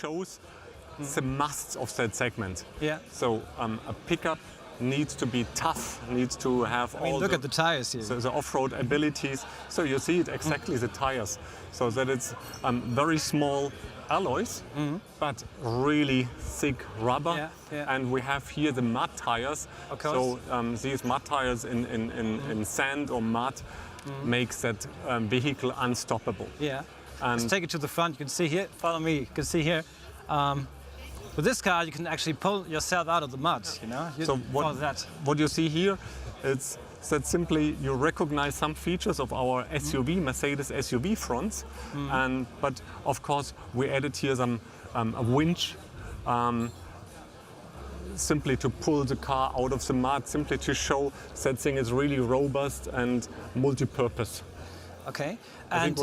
shows the musts of that segment. Yeah. So a pickup needs to be tough, needs to have all look at the tires here. So the off-road abilities. So you see it exactly the tires. So that it's very small alloys, but really thick rubber. Yeah, yeah. And we have here the mud tires. Of course. So these mud tires in sand or mud makes that vehicle unstoppable. Yeah. And let's take it to the front. You can see here. Follow me. You can see here. With this car, you can actually pull yourself out of the mud. You know. So what you see here, it's that simply you recognize some features of our SUV, Mercedes SUV fronts, but of course we added here some a winch, simply to pull the car out of the mud, simply to show that thing is really robust and multi-purpose. Okay, and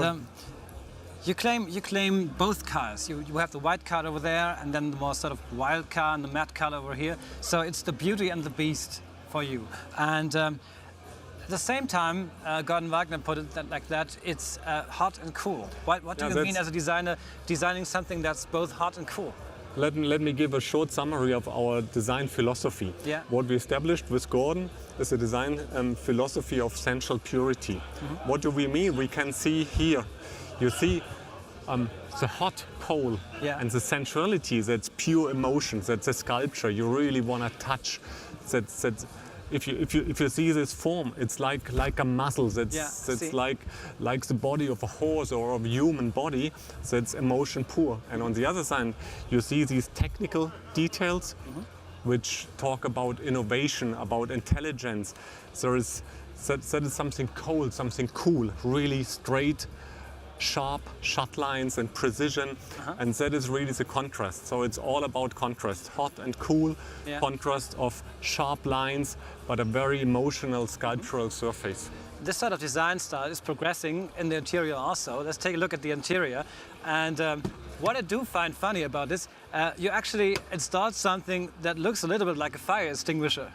you claim both cars. You have the white car over there, and then the more sort of wild car and the matte color over here. So it's the beauty and the beast for you. And at the same time, Gordon Wagner put it like that, it's hot and cool. What do you mean as a designer designing something that's both hot and cool? Let me give a short summary of our design philosophy. Yeah. What we established with Gordon is a design philosophy of sensual purity. What do we mean? We can see here, you see the hot pole and the sensuality, that's pure emotion, that's a sculpture you really want to touch. That's if you see this form, it's like a muscle. That's like the body of a horse or of a human body. That's emotion pure. And on the other side, you see these technical details, which talk about innovation, about intelligence. That is something cold, something cool, really straight, sharp shut lines and precision, and that is really the contrast. So it's all about contrast, hot and cool, contrast of sharp lines, but a very emotional sculptural surface. This sort of design style is progressing in the interior also. Let's take a look at the interior. And what I do find funny about this, you actually installed something that looks a little bit like a fire extinguisher.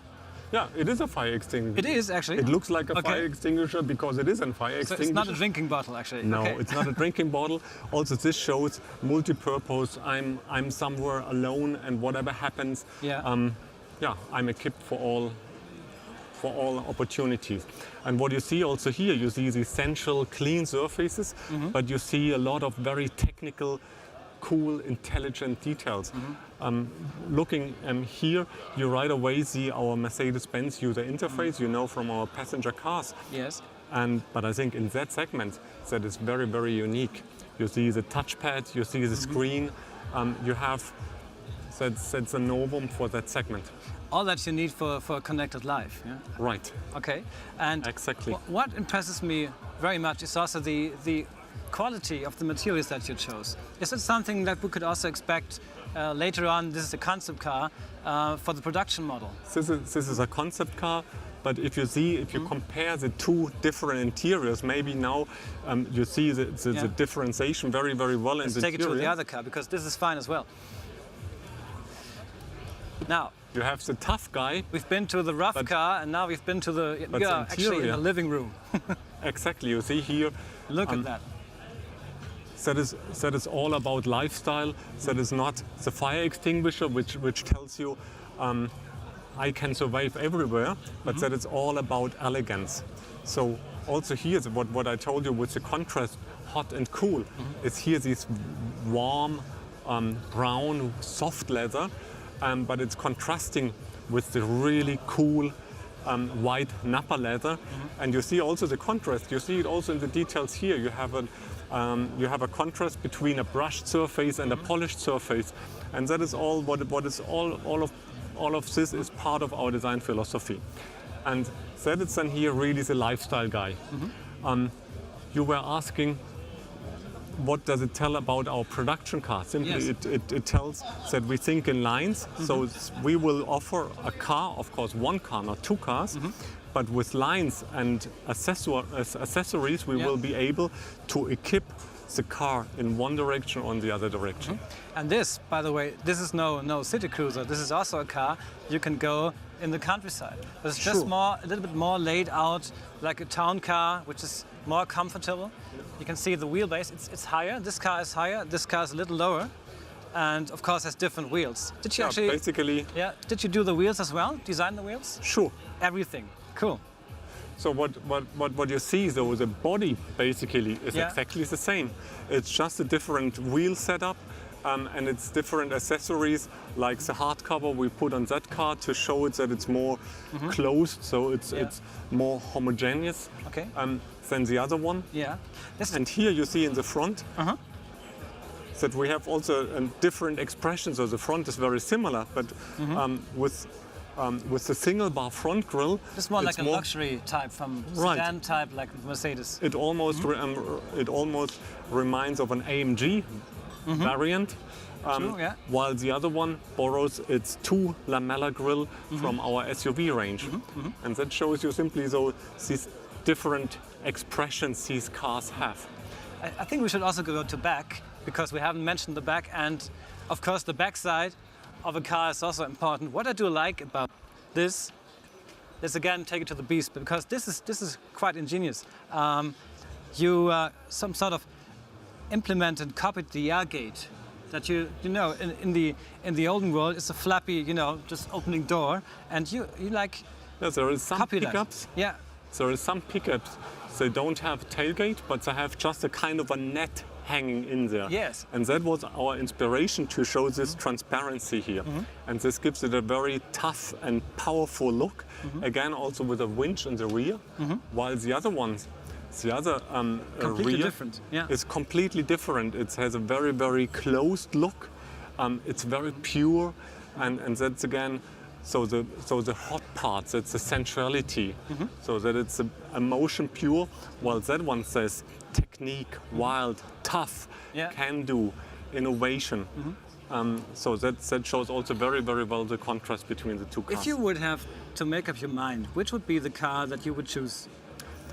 Yeah, it is a fire extinguisher. It is actually. It looks like a fire extinguisher because it is a fire extinguisher. So it's not a drinking bottle actually. No, it's not a drinking bottle. Also, this shows multi-purpose. I'm somewhere alone, and whatever happens, I'm equipped for all opportunities. And what you see also here, you see the essential clean surfaces, but you see a lot of very technical, cool, intelligent details. Looking here, you right away see our Mercedes-Benz user interface, you know, from our passenger cars. Yes. But I think in that segment, that is very, very unique. You see the touchpad, you see the screen, you have, that's a novum for that segment. All that you need for a connected life, yeah? Right. Okay. And exactly. What impresses me very much is also the quality of the materials that you chose. Is it something that we could also expect later on? This is a concept car for the production model. This is a concept car, but if you compare the two different interiors, maybe now you see the differentiation very, very well in the interior. Let's take it to the other car, because this is fine as well. Now, you have the tough guy. We've been to the rough car, and now we've been to the actually in the living room. Exactly. You see here. Look at that. That is all about lifestyle. That is not the fire extinguisher, which tells you I can survive everywhere, but that is all about elegance. So also here, what I told you with the contrast, hot and cool, is here this warm brown soft leather, but it's contrasting with the really cool white Napa leather. And you see also the contrast. You see it also in the details here. You have a contrast between a brushed surface and a polished surface, and that is all. All of this is part of our design philosophy, and that is then here really the lifestyle guy. You were asking, what does it tell about our production car? Simply, it tells that we think in lines. So we will offer a car, of course, one car, not two cars. But with lines and accessories, we will be able to equip the car in one direction or in the other direction. And this, by the way, this is no city cruiser. This is also a car you can go in the countryside. It's just a little bit more laid out like a town car, which is more comfortable. You can see the wheelbase. It's higher. This car is higher. This car is a little lower. and of course has different wheels. Did you actually? Basically. Yeah. Did you do the wheels as well? Design the wheels? Sure. Everything. Cool. So what you see, though, the body basically is exactly the same. It's just a different wheel setup, and it's different accessories, like the hardcover we put on that car to show it that it's more closed, so it's more homogeneous than the other one. Yeah. And here you see in the front that we have also different expressions. So the front is very similar, but with the single bar front grille, it's more like a luxury type, from sedan type, like Mercedes. It almost reminds of an AMG variant, while the other one borrows its two lamella grille from our SUV range, and that shows you simply these different expressions these cars have. I think we should also go to back, because we haven't mentioned the back, and of course the back side of a car is also important. What I do like about this is, again, take it to the beast, because this is quite ingenious. You some sort of implemented, copied the air gate that you know in the olden world it's a flappy, just opening door, and you like. Yeah, there is some pickups. That. Yeah. There is some pickups. They don't have tailgate, but they have just a kind of a net hanging in there. Yes. And that was our inspiration to show this transparency here. And this gives it a very tough and powerful look. Again, also with a winch in the rear, while the other ones, the other rear different. Yeah. is completely different. It has a very, very closed look. It's very pure, and that's again, so the hot parts, it's the sensuality, so that it's a emotion pure, while that one says technique, wild, tough, can do, innovation. So that shows also very, very well the contrast between the two cars. If you would have to make up your mind, which would be the car that you would choose?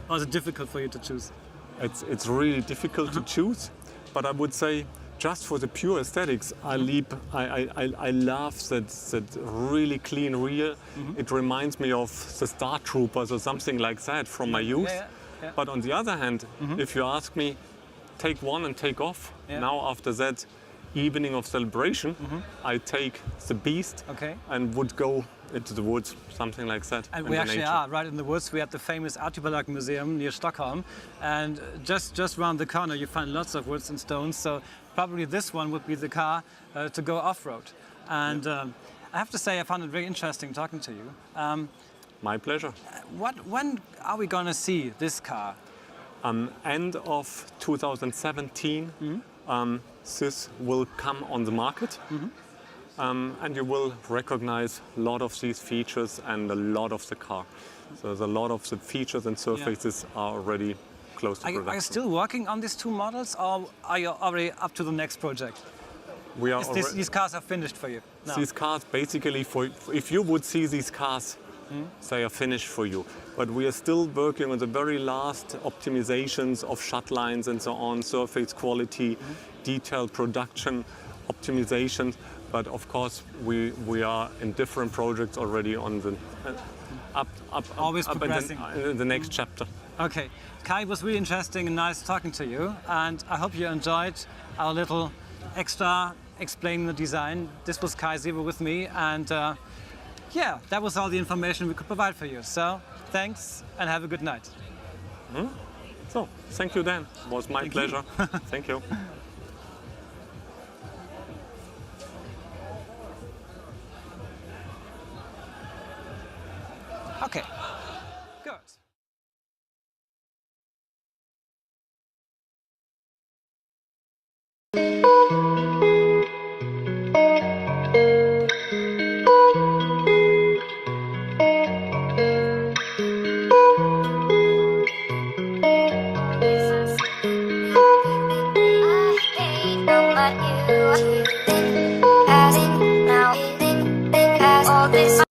Or is it difficult for you to choose? It's really difficult to choose, but I would say, just for the pure aesthetics, I love that really clean rear. It reminds me of the Star Troopers or something like that from my youth. Yeah. But on the other hand, if you ask me, take one and take off. Now after that evening of celebration, I take the beast and would go into the woods, something like that. And we actually are right in the woods. We at the famous Artibalag Museum near Stockholm, and just around the corner you find lots of woods and stones. So probably this one would be the car to go off-road. And I have to say, I found it very interesting talking to you. My pleasure. When are we going to see this car? End of 2017, this will come on the market. And you will recognize a lot of these features and a lot of the car. So there's a lot of the features and surfaces are already close to production. Are you still working on these two models, or are you already up to the next project? We are. These cars are finished for you now? These cars, basically, if you would see these cars, they are finished for you. But we are still working on the very last optimizations of shut lines and so on, surface quality, detailed production optimizations. But of course, we are in different projects already on the always progressing in the next chapter. Okay, Kai, it was really interesting and nice talking to you, and I hope you enjoyed our little extra explaining the design. This was Kai Siever with me, and that was all the information we could provide for you. So thanks and have a good night. So thank you, Dan. It was my pleasure. Thank you. Okay, good.